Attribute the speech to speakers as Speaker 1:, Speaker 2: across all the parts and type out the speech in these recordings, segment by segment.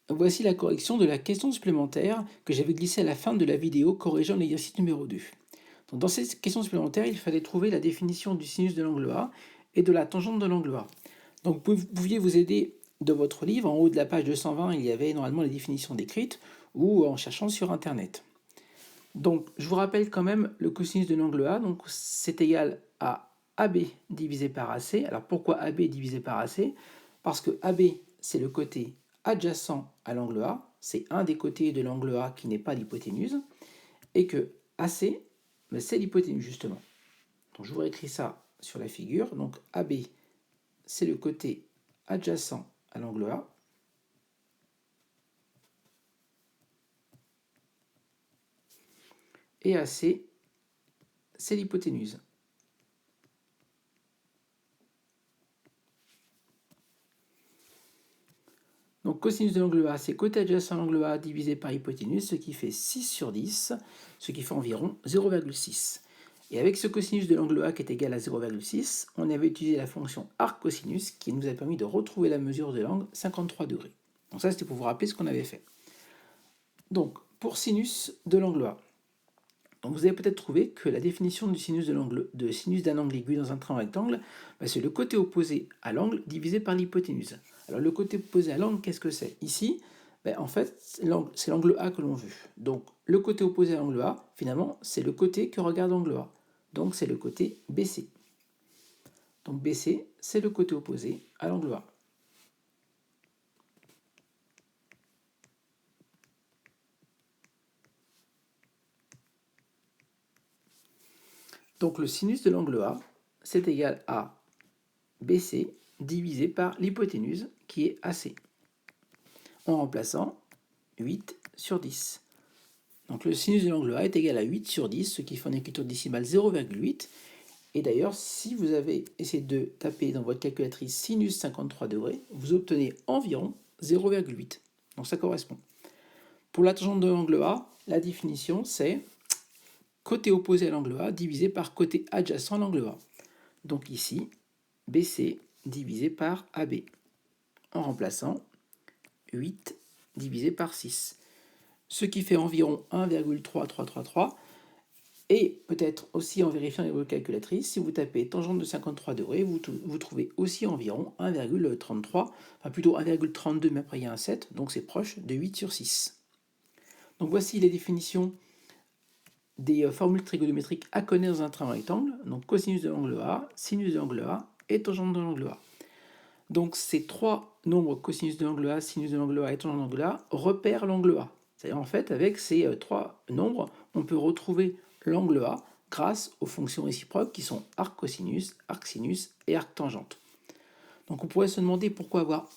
Speaker 1: voici la correction de la question supplémentaire que j'avais glissée à la fin de la vidéo corrigeant l'exercice numéro 2. Donc, dans cette question supplémentaire, il fallait trouver la définition du sinus de l'angle A et de la tangente de l'angle A. Donc vous pouviez vous aider de votre livre. En haut de la page 220, il y avait normalement les définitions décrites ou en cherchant sur Internet. Donc je vous rappelle quand même le cosinus de l'angle A. Donc c'est égal à AB divisé par AC. Alors pourquoi AB divisé par AC? Parce que AB, c'est le côté adjacent à l'angle A. C'est un des côtés de l'angle A qui n'est pas l'hypoténuse. Et que AC, c'est l'hypoténuse justement. Donc je vous réécris ça sur la figure. Donc AB, c'est le côté adjacent à l'angle A. Et AC, c'est l'hypoténuse. Donc cosinus de l'angle A, c'est côté adjacent à l'angle A divisé par hypoténuse, ce qui fait 6 sur 10, ce qui fait environ 0,6. Et avec ce cosinus de l'angle A qui est égal à 0,6, on avait utilisé la fonction arc-cosinus qui nous a permis de retrouver la mesure de l'angle 53 degrés. Donc ça, c'était pour vous rappeler ce qu'on avait fait. Donc, pour sinus de l'angle A, donc vous avez peut-être trouvé que la définition du sinus d'un angle aigu dans un triangle rectangle, c'est le côté opposé à l'angle divisé par l'hypoténuse. Alors le côté opposé à l'angle, qu'est-ce que c'est? Ici, en fait, c'est l'angle A que l'on veut. Donc le côté opposé à l'angle A, finalement, c'est le côté que regarde l'angle A. Donc c'est le côté BC. Donc BC, c'est le côté opposé à l'angle A. Donc le sinus de l'angle A, c'est égal à BC divisé par l'hypoténuse qui est AC. En remplaçant 8 sur 10. Donc le sinus de l'angle A est égal à 8 sur 10, ce qui fait en écriture décimale 0,8. Et d'ailleurs, si vous avez essayé de taper dans votre calculatrice sinus 53 degrés, vous obtenez environ 0,8. Donc ça correspond. Pour la tangente de l'angle A, la définition c'est côté opposé à l'angle A divisé par côté adjacent à l'angle A. Donc ici, BC divisé par AB. En remplaçant 8 divisé par 6. Ce qui fait environ 1,3333. Et peut-être aussi en vérifiant avec votre calculatrice, si vous tapez tangente de 53 degrés, vous trouvez aussi environ 1,33, enfin plutôt 1,32, mais après il y a un 7, donc c'est proche de 8 sur 6. Donc voici les définitions des formules trigonométriques à connaître dans un triangle rectangle, donc cosinus de l'angle A, sinus de l'angle A et tangente de l'angle A. Donc ces trois nombres, cosinus de l'angle A, sinus de l'angle A et tangente de l'angle A, repèrent l'angle A. C'est-à-dire en fait, avec ces trois nombres, on peut retrouver l'angle A grâce aux fonctions réciproques qui sont arc-cosinus, arc-sinus et arc-tangente. Donc on pourrait se demander pourquoi avoir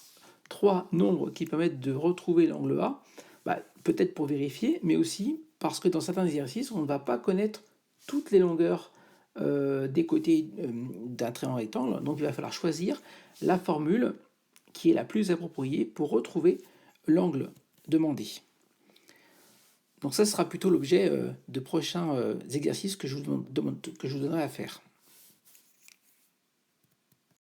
Speaker 1: trois nombres qui permettent de retrouver l'angle A, peut-être pour vérifier, mais aussi parce que dans certains exercices, on ne va pas connaître toutes les longueurs des côtés d'un triangle rectangle, donc il va falloir choisir la formule qui est la plus appropriée pour retrouver l'angle demandé. Donc ça sera plutôt l'objet de prochains exercices que je vous donnerai à faire.